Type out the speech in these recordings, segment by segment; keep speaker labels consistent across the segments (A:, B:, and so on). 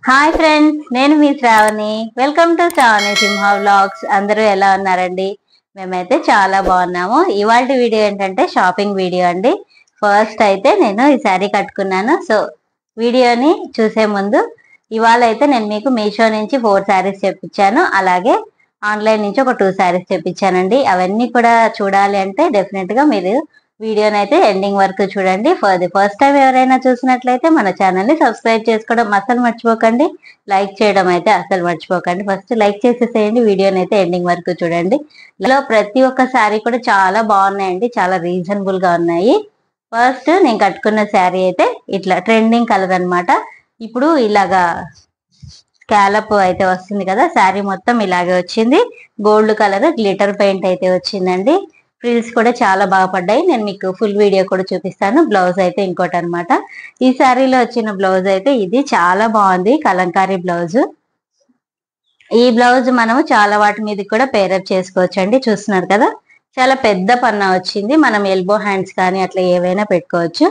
A: Hi friends, నేను మీ Sravani. Welcome to Sravani Simha vlogs. అందరూ ఎలా ఉన్నారండి? మేమైతే చాలా బాగున్నాము. ఇవాళ వీడియో ఏంటంటే షాపింగ్ వీడియో అండి. ఫస్ట్ అయితే నేను ఈ శారీ కట్టుకున్నాను. సో వీడియోని చూసే ముందు ఇవాళ అయితే నేను మీకు మీషో నుంచి 4 శారీస్ తెప్పించాను. అలాగే ఆన్లైన్ నుంచి ఒక 2 శారీస్ తెప్పించానండి. అవన్నీ కూడా చూడాలి అంటే డెఫినెట్ గా మీరు వీడియోని అయితే ఎండింగ్ వరకు చూడండి. ఫస్ట్ టైం ఎవరైనా చూసినట్లయితే మన ఛానల్ ని సబ్స్క్రైబ్ చేసుకోవడం అసలు మర్చిపోకండి. లైక్ చేయడం అయితే అసలు మర్చిపోకండి. ఫస్ట్ లైక్ చేసేసేయండి. వీడియోని అయితే ఎండింగ్ వరకు చూడండి. ఇలా ప్రతి ఒక్క శారీ కూడా చాలా బాగున్నాయండి. చాలా రీజనబుల్ గా ఉన్నాయి. ఫస్ట్ నేను కట్టుకున్న శారీ అయితే ఇట్లా ట్రెండింగ్ కలర్ అన్నమాట. ఇప్పుడు ఇలాగా స్కాలప్ అయితే వస్తుంది కదా, శారీ మొత్తం ఇలాగే వచ్చింది. గోల్డ్ కలర్ గ్లిటర్ పెయింట్ అయితే వచ్చిందండి. ఫ్రిల్స్ కూడా చాలా బాగా పడ్డాయి. నేను మీకు ఫుల్ వీడియో కూడా చూపిస్తాను. బ్లౌజ్ అయితే ఇంకోటి అన్నమాట. ఈ శారీలో వచ్చిన బ్లౌజ్ అయితే ఇది చాలా బాగుంది, కలంకారీ బ్లౌజ్. ఈ బ్లౌజ్ మనము చాలా వాటి మీద కూడా పేరప్ చేసుకోవచ్చు అండి. చూస్తున్నారు కదా, చాలా పెద్ద పన్నా వచ్చింది. మనం ఎల్బో హ్యాండ్స్ కానీ అట్లా ఏవైనా పెట్టుకోవచ్చు.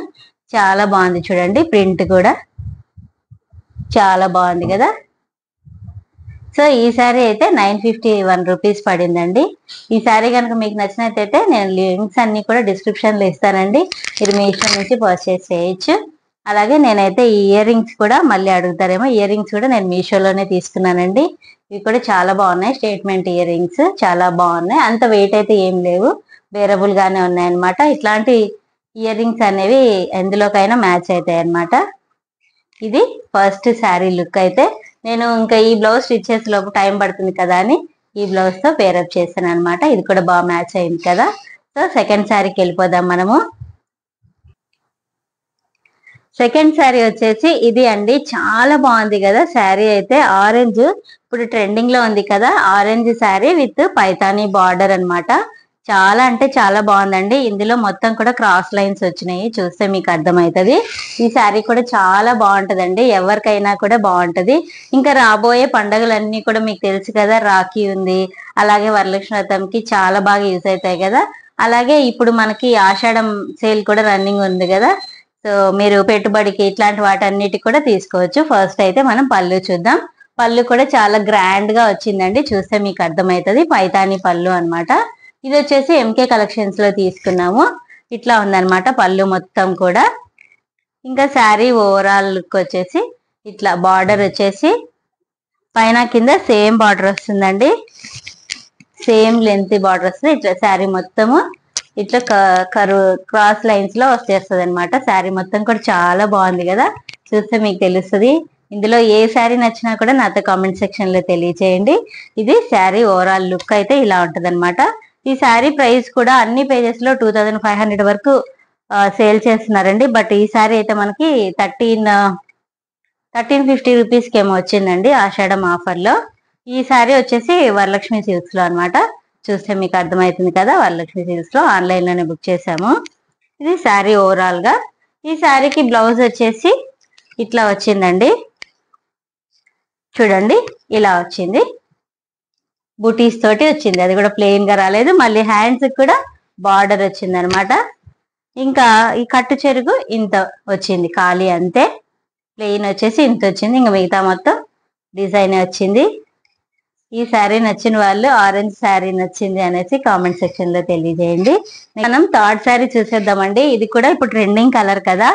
A: చాలా బాగుంది చూడండి. ప్రింట్ కూడా చాలా బాగుంది కదా. సో ఈ శారీ అయితే 951 రూపీస్ పడిందండి. ఈ శారీ కనుక మీకు నచ్చినట్టయితే నేను లింక్స్ అన్ని కూడా డిస్క్రిప్షన్ లో ఇస్తానండి. మీరు మీషో నుంచి పర్చేస్ చేయొచ్చు. అలాగే నేనైతే ఈ ఇయర్ రింగ్స్ కూడా మళ్ళీ అడుగుతారేమో, ఇయర్ రింగ్స్ కూడా నేను మీషోలోనే తీసుకున్నానండి. ఇవి కూడా చాలా బాగున్నాయి. స్టేట్మెంట్ ఇయర్ రింగ్స్ చాలా బాగున్నాయి. అంత వెయిట్ అయితే ఏం లేవు, బేరబుల్ గానే ఉన్నాయన్నమాట. ఇట్లాంటి ఇయర్ రింగ్స్ అనేవి ఎందులోకైనా మ్యాచ్ అవుతాయి అన్నమాట. ఇది ఫస్ట్ శారీ లుక్ అయితే. నేను ఇంకా ఈ బ్లౌజ్ స్టిచ్ చేసే లోపు టైం పడుతుంది కదా అని ఈ బ్లౌజ్ తో పేరప్ చేశాను అనమాట. ఇది కూడా బాగా మ్యాచ్ అయింది కదా. సో సెకండ్ శారీకి వెళ్ళిపోదాం మనము. సెకండ్ శారీ వచ్చేసి ఇది అండి. చాలా బాగుంది కదా శారీ అయితే. ఆరెంజ్ ఇప్పుడు ట్రెండింగ్ లో ఉంది కదా, orange sari with Paithani border అన్నమాట. చాలా అంటే చాలా బాగుందండి. ఇందులో మొత్తం కూడా క్రాస్ లైన్స్ వచ్చినాయి, చూస్తే మీకు అర్థమవుతుంది. ఈ శారీ కూడా చాలా బాగుంటదండి, ఎవరికైనా కూడా బాగుంటది. ఇంకా రాబోయే పండుగలన్నీ కూడా మీకు తెలుసు కదా, రాఖీ ఉంది, అలాగే వరలక్ష్మి వ్రతంకి చాలా బాగా యూజ్ అవుతాయి కదా. అలాగే ఇప్పుడు మనకి ఆషాఢం సేల్ కూడా రన్నింగ్ ఉంది కదా. సో మీరు పెట్టుబడికి ఇట్లాంటి వాటన్నిటికి కూడా తీసుకోవచ్చు. ఫస్ట్ అయితే మనం పళ్ళు చూద్దాం. పళ్ళు కూడా చాలా గ్రాండ్ గా వచ్చిందండి, చూస్తే మీకు అర్థమవుతుంది. పైతాని పళ్ళు అన్నమాట. ఇది వచ్చేసి ఎంకే కలెక్షన్స్ లో తీసుకున్నాము. ఇట్లా ఉందన్నమాట పళ్ళు మొత్తం కూడా. ఇంకా శారీ ఓవరాల్ లుక్ వచ్చేసి ఇట్లా బార్డర్ వచ్చేసి పైన కింద సేమ్ బార్డర్ వస్తుందండి. సేమ్ లెంత్ బార్డర్ వస్తుంది. ఇట్లా శారీ మొత్తము ఇట్లా కరువు క్రాస్ లైన్స్ లో వచ్చేస్తుంది అనమాట. శారీ మొత్తం కూడా చాలా బాగుంది కదా, చూస్తే మీకు తెలుస్తుంది. ఇందులో ఏ శారీ నచ్చినా కూడా నాతో కామెంట్ సెక్షన్ లో తెలియచేయండి. ఇది శారీ ఓవరాల్ లుక్ అయితే ఇలా ఉంటది. ఈ శారీ ప్రైస్ కూడా అన్ని పేజెస్ లో 2500 వరకు సేల్ చేస్తున్నారండి. బట్ ఈ శారీ అయితే మనకి 1350 రూపీస్ కి ఏమో వచ్చిందండి ఆషాఢం ఆఫర్ లో. ఈ శారీ వచ్చేసి వరలక్ష్మి సిల్క్స్ లో అనమాట. చూస్తే మీకు అర్థమవుతుంది కదా, వరలక్ష్మి సిల్క్స్ లో ఆన్లైన్ లోనే బుక్ చేసాము. ఇది శారీ ఓవరాల్ గా. ఈ శారీకి బ్లౌజ్ వచ్చేసి ఇట్లా వచ్చిందండి. చూడండి ఇలా వచ్చింది, బూటీస్ తోటి వచ్చింది. అది కూడా ప్లెయిన్ గా రాలేదు. మళ్ళీ హ్యాండ్స్ కూడా బార్డర్ వచ్చింది అనమాట. ఇంకా ఈ కట్టు చెరుగు ఇంత వచ్చింది, ఖాళీ అంతే. ప్లెయిన్ వచ్చేసి ఇంత వచ్చింది. ఇంకా మిగతా మొత్తం డిజైన్ వచ్చింది. ఈ శారీ నచ్చిన వాళ్ళు ఆరెంజ్ శారీ నచ్చింది అనేసి కామెంట్ సెక్షన్ లో తెలియజేయండి. మనం థర్డ్ శారీ చూసేద్దామండి. ఇది కూడా ఇప్పుడు ట్రెండింగ్ కలర్ కదా.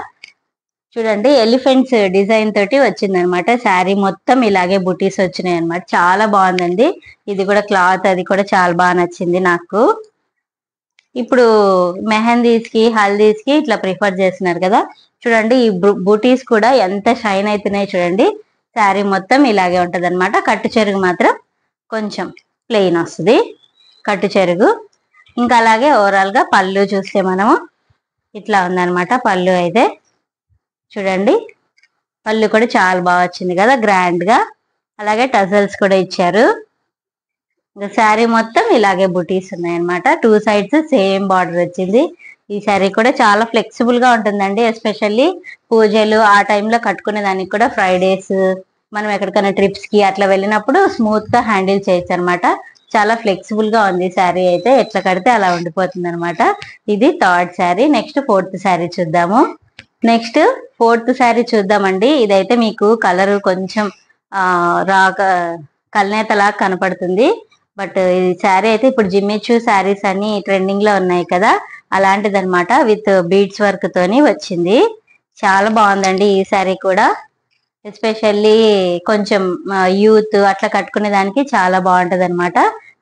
A: చూడండి, ఎలిఫెంట్స్ డిజైన్ తోటి వచ్చింది అనమాట. శారీ మొత్తం ఇలాగే బుటీస్ వచ్చినాయి అనమాట. చాలా బాగుందండి. ఇది కూడా క్లాత్ అది కూడా చాలా బాగా నచ్చింది నాకు. ఇప్పుడు మెహందీస్ కి హల్దీస్ కి ఇట్లా ప్రిఫర్ చేస్తున్నారు కదా. చూడండి ఈ బూటీస్ కూడా ఎంత షైన్ అవుతున్నాయి చూడండి. శారీ మొత్తం ఇలాగే ఉంటది అనమాట. కట్టు చెరుగు మాత్రం కొంచెం ప్లెయిన్ వస్తుంది కట్టు చెరుగు. ఇంకా అలాగే ఓవరాల్ గా పళ్ళు చూస్తే మనము ఇట్లా ఉందన్నమాట. పళ్ళు అయితే చూడండి, పళ్ళు కూడా చాలా బాగా వచ్చింది కదా, గ్రాండ్ గా. అలాగే టజల్స్ కూడా ఇచ్చారు. ఇంకా శారీ మొత్తం ఇలాగే బుటీస్ ఉన్నాయన్నమాట. 2 సైడ్స్ సేమ్ బార్డర్ వచ్చింది. ఈ శారీ కూడా చాలా ఫ్లెక్సిబుల్ గా ఉంటుందండి. ఎస్పెషల్లీ పూజలు ఆ టైంలో కట్టుకునే దానికి కూడా, ఫ్రైడేస్ మనం ఎక్కడికైనా ట్రిప్స్ కి అట్లా వెళ్ళినప్పుడు స్మూత్ గా హ్యాండిల్ చేయొచ్చు అనమాట. చాలా ఫ్లెక్సిబుల్ గా ఉంది శారీ అయితే. ఎట్లా కడితే అలా ఉండిపోతుంది అనమాట. ఇది third sari. Next fourth sari చూద్దాము. నెక్స్ట్ ఫోర్త్ శారీ చూద్దామండి. ఇదైతే మీకు కలర్ కొంచెం రాక కల్నేతలా కనపడుతుంది. బట్ ఈ శారీ అయితే ఇప్పుడు జిమ్మిచూ శారీస్ అన్ని ట్రెండింగ్ లో ఉన్నాయి కదా, అలాంటిది అనమాట. విత్ బీడ్స్ వర్క్ తోని వచ్చింది. చాలా బాగుందండి ఈ శారీ కూడా. ఎస్పెషల్లీ కొంచెం యూత్ అట్లా కట్టుకునే దానికి చాలా బాగుంటది అనమాట.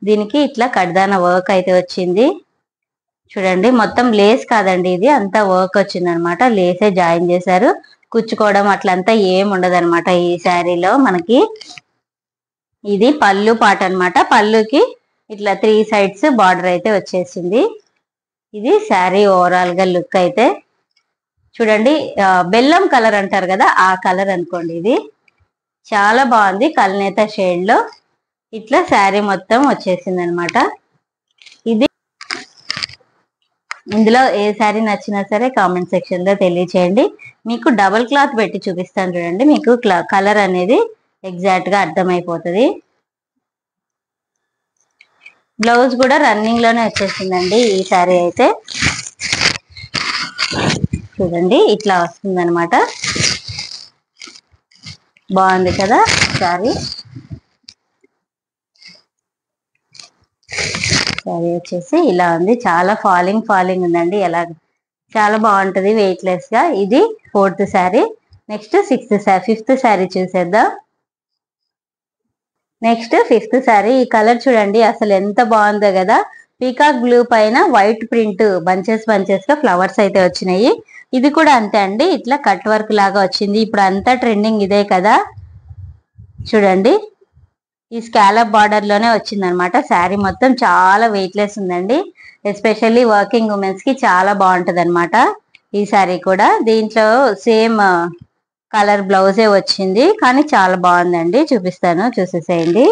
A: దీనికి ఇట్లా కడ్దాన వర్క్ అయితే వచ్చింది. చూడండి, మొత్తం లేస్ కాదండి, ఇది అంతా వర్క్ వచ్చింది అనమాట. లేసే జాయిన్ చేశారు. కుచ్చుకోవడం అట్లంతా ఏం ఉండదు అనమాట ఈ శారీలో మనకి. ఇది పళ్ళు పాట అనమాట. పళ్ళుకి ఇట్లా 3 సైడ్స్ బార్డర్ అయితే వచ్చేసింది. ఇది శారీ ఓవరాల్ గా లుక్ అయితే చూడండి. బెల్లం కలర్ అంటారు కదా, ఆ కలర్ అనుకోండి. ఇది చాలా బాగుంది. కల్నేత షేడ్ లో ఇట్లా శారీ మొత్తం వచ్చేసింది అనమాట. ఇది ఇందులో ఏ శారీ నచ్చినా సరే కామెంట్ సెక్షన్ లో తెలియచేయండి. మీకు డబుల్ క్లాత్ పెట్టి చూపిస్తాను చూడండి, మీకు కలర్ అనేది ఎగ్జాక్ట్ గా అర్థమైపోతుంది. బ్లౌజ్ కూడా రన్నింగ్ లోనే వచ్చేసిందండి ఈ శారీ అయితే. చూడండి, ఇట్లా వస్తుంది అనమాట. బాగుంది కదా శారీ. శారీ వచ్చేసి ఇలా ఉంది. చాలా ఫాలింగ్ ఉందండి. ఎలా చాలా బాగుంటది వెయిట్ లెస్ గా. ఇది 4th sari. Next 5th sari చూసేద్దాం. Next 5th sari. ఈ కలర్ చూడండి అసలు ఎంత బాగుందో కదా. పీకాక్ బ్లూ పైన వైట్ ప్రింట్ బంచెస్ గా ఫ్లవర్స్ అయితే వచ్చినాయి. ఇది కూడా అంతే అండి, ఇట్లా కట్ వర్క్ లాగా వచ్చింది. ఇప్పుడు అంతా ట్రెండింగ్ ఇదే కదా. చూడండి, ఈ స్కాలప్ బార్డర్ లోనే వచ్చింది అనమాట. శారీ మొత్తం చాలా వెయిట్ లెస్ ఉందండి. ఎస్పెషల్లీ వర్కింగ్ ఉమెన్స్ కి చాలా బాగుంటది అనమాట ఈ శారీ కూడా. దీంట్లో సేమ్ కలర్ బ్లౌజే వచ్చింది, కానీ చాలా బాగుందండి. చూపిస్తాను, చూసేసేయండి.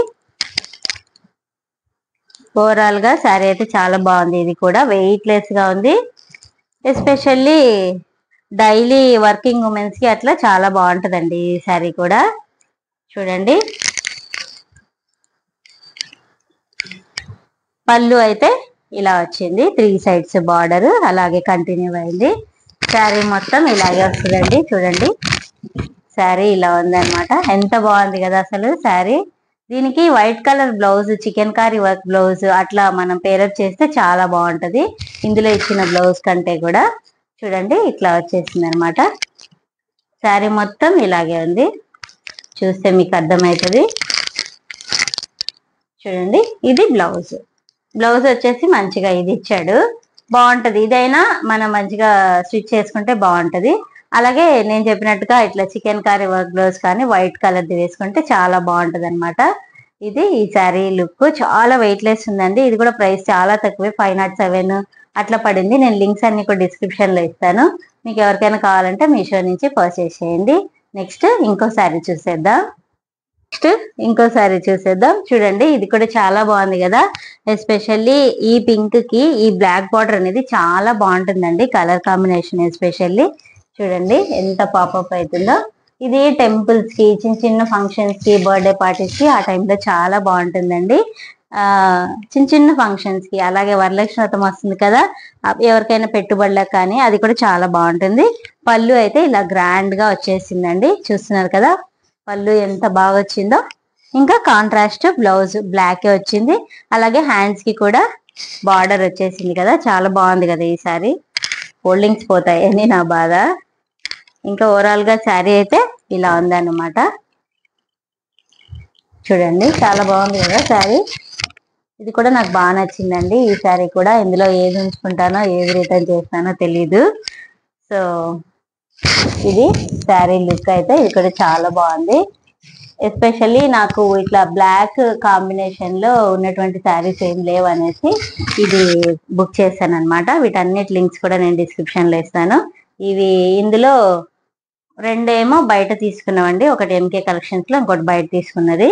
A: ఓవరాల్ గా శారీ అయితే చాలా బాగుంది. ఇది కూడా వెయిట్ లెస్ గా ఉంది. ఎస్పెషల్లీ డైలీ వర్కింగ్ ఉమెన్స్ కి అట్లా చాలా బాగుంటదండి ఈ శారీ కూడా. చూడండి, పళ్ళు అయితే ఇలా వచ్చింది. 3 సైడ్స్ బార్డర్ అలాగే కంటిన్యూ అయింది. శారీ మొత్తం ఇలాగే వస్తుందండి. చూడండి, శారీ ఇలా ఉందన్నమాట. ఎంత బాగుంది కదా అసలు శారీ. దీనికి white colour blouse, chikankari work blouse అట్లా మనం పేరప్ చేస్తే చాలా బాగుంటది ఇందులో ఇచ్చిన బ్లౌజ్ కంటే కూడా. చూడండి, ఇట్లా వచ్చేసింది అనమాట. శారీ మొత్తం ఇలాగే ఉంది. చూస్తే మీకు అర్థమవుతుంది. చూడండి, ఇది బ్లౌజ్. బ్లౌజ్ వచ్చేసి మంచిగా ఇది ఇచ్చాడు. బాగుంటది. ఇదైనా మనం మంచిగా స్టిచ్ చేసుకుంటే బాగుంటది. అలాగే నేను చెప్పినట్టుగా ఇట్లా చికెన్ కారీ వర్క్ బ్లౌజ్ కానీ వైట్ కలర్ది వేసుకుంటే చాలా బాగుంటది అనమాట. ఇది ఈ శారీ లుక్. చాలా వెయిట్ లెస్ ఉందండి. ఇది కూడా ప్రైస్ చాలా తక్కువే, 507 అట్లా పడింది. నేను లింక్స్ అన్ని కూడా డిస్క్రిప్షన్ లో ఇస్తాను. మీకు ఎవరికైనా కావాలంటే మీషో నుంచి పర్చేస్ చేయండి. నెక్స్ట్ ఇంకో శారీ చూసేద్దాం. చూడండి, ఇది కూడా చాలా బాగుంది కదా. ఎస్పెషల్లీ ఈ పింక్ కి ఈ బ్లాక్ బార్డర్ అనేది చాలా బాగుంటుందండి కలర్ కాంబినేషన్. ఎస్పెషల్లీ చూడండి ఎంత పాపప్ అవుతుందో. ఇది టెంపుల్స్ కి, చిన్న ఫంక్షన్స్ కి, బర్త్డే పార్టీస్ కి ఆ టైంలో చాలా బాగుంటుందండి. చిన్న ఫంక్షన్స్ కి, అలాగే వరలక్ష్మి వ్రతం వస్తుంది కదా, ఎవరికైనా పెట్టుబడులకు కానీ అది కూడా చాలా బాగుంటుంది. పళ్ళు అయితే ఇలా గ్రాండ్ గా వచ్చేసిందండి. చూస్తున్నారు కదా పళ్ళు ఎంత బాగా వచ్చిందో. ఇంకా కాంట్రాస్ట్ బ్లౌజ్ బ్లాక్ వచ్చింది. అలాగే హ్యాండ్స్ కి కూడా బార్డర్ వచ్చేసింది కదా. చాలా బాగుంది కదా ఈ శారీ. ఫోల్డింగ్స్ పోతాయని నా బాధ. ఇంకా ఓవరాల్ గా శారీ అయితే ఇలా ఉందన్నమాట. చూడండి, చాలా బాగుంది కదా శారీ. ఇది కూడా నాకు బాగా నచ్చిందండి ఈ శారీ కూడా. ఇందులో ఏది ఉంచుకుంటానో ఏది రిటర్న్ చేస్తానో తెలీదు. సో ఇది శారీ లుక్ అయితే. ఇది కూడా చాలా బాగుంది. ఎస్పెషల్లీ నాకు ఇట్లా బ్లాక్ కాంబినేషన్ లో ఉన్నటువంటి శారీస్ ఏం లేవు అనేసి ఇది బుక్ చేశాను అనమాట. వీటన్నిటి లింక్స్ కూడా నేను డిస్క్రిప్షన్ లో ఇస్తాను. ఇవి ఇందులో రెండేమో బయట తీసుకున్నామండి. ఒకటి ఎంకే కలెక్షన్స్ లో, ఇంకోటి బయట తీసుకున్నది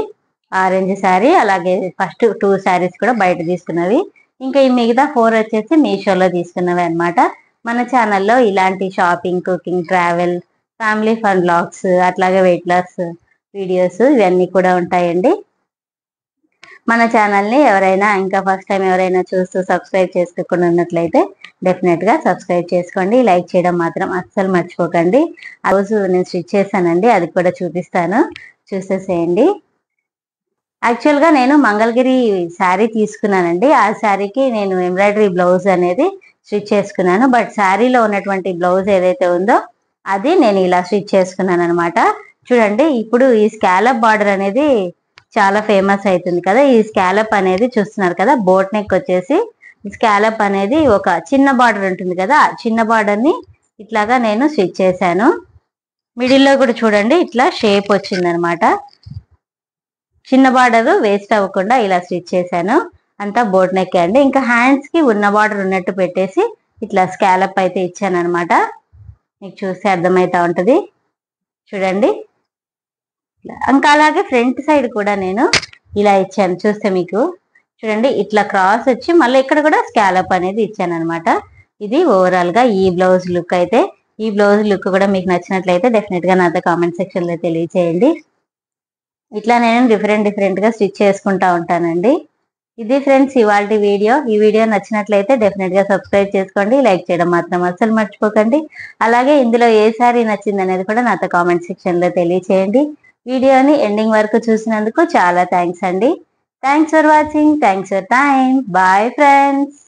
A: ఆరెంజ్ శారీ. అలాగే ఫస్ట్ 2 శారీస్ కూడా బయట తీసుకున్నవి. ఇంకా ఈ మిగతా 4 వచ్చేసి మీషోలో తీసుకున్నవి అనమాట. మన ఛానల్లో ఇలాంటి shopping, cooking, travel, family fun blogs, అట్లాగే వెయిట్ లాస్ వీడియోస్ ఇవన్నీ కూడా ఉంటాయండి. మన ఛానల్ని ఎవరైనా ఇంకా ఫస్ట్ టైం ఎవరైనా చూస్తూ సబ్స్క్రైబ్ చేసుకోకుండా ఉన్నట్లయితే డెఫినెట్ గా సబ్స్క్రైబ్ చేసుకోండి. లైక్ చేయడం మాత్రం అస్సలు మర్చిపోకండి. ఆ రోజు నేను స్టిచ్ చేశానండి, అది కూడా చూపిస్తాను, చూసేసేయండి. యాక్చువల్ గా నేను మంగళగిరి శారీ తీసుకున్నానండి. ఆ శారీకి నేను ఎంబ్రాయిడరీ బ్లౌజ్ అనేది స్టిచ్ చేసుకున్నాను. బట్ శారీలో ఉన్నటువంటి బ్లౌజ్ ఏదైతే ఉందో అది నేను ఇలా స్టిచ్ చేసుకున్నాను అనమాట. చూడండి, ఇప్పుడు ఈ స్కాలప్ బార్డర్ అనేది చాలా ఫేమస్ అవుతుంది కదా. ఈ స్కాలప్ అనేది చూస్తున్నారు కదా, బోట్ నెక్ వచ్చేసి స్కాలప్ అనేది ఒక చిన్న బార్డర్ ఉంటుంది కదా, ఆ చిన్న బార్డర్ ని ఇట్లాగా నేను స్టిచ్ చేశాను. మిడిల్లో కూడా చూడండి ఇట్లా షేప్ వచ్చింది అనమాట. చిన్న బార్డర్ వేస్ట్ అవ్వకుండా ఇలా స్టిచ్ చేశాను. అంతా బోట్ నెక్ అండి. ఇంకా హ్యాండ్స్ కి ఉన్న బార్డర్ ఉన్నట్టు పెట్టేసి ఇట్లా స్కాలప్ అయితే ఇచ్చాను అనమాట. మీకు చూస్తే అర్థమైతా ఉంటది చూడండి. ఇంకా అలాగే ఫ్రంట్ సైడ్ కూడా నేను ఇలా ఇచ్చాను, చూస్తే మీకు చూడండి ఇట్లా క్రాస్ వచ్చి మళ్ళీ ఇక్కడ కూడా స్కాలప్ అనేది ఇచ్చాను అనమాట. ఇది ఓవరాల్ గా ఈ బ్లౌజ్ లుక్ అయితే. ఈ బ్లౌజ్ లుక్ కూడా మీకు నచ్చినట్లయితే డెఫినెట్ గా నాతో కామెంట్ సెక్షన్ లో తెలియచేయండి. ఇట్లా నేను డిఫరెంట్ గా స్టిచ్ చేసుకుంటా ఉంటానండి. ఇది ఫ్రెండ్స్ ఇవాల్టి వీడియో. ఈ వీడియో నచ్చినట్లయితే డెఫినెట్ గా సబ్స్క్రైబ్ చేసుకోండి, లైక్ చేయడం మాత్రం అస్సలు మర్చిపోకండి. అలాగే ఇందులో ఏ సారీ నచ్చింది అనేది కూడా నాతో కామెంట్ సెక్షన్ లో తెలియచేయండి. వీడియోని ఎండింగ్ వరకు చూసినందుకు చాలా థ్యాంక్స్ అండి. Thanks for watching. Thanks for time. Bye friends.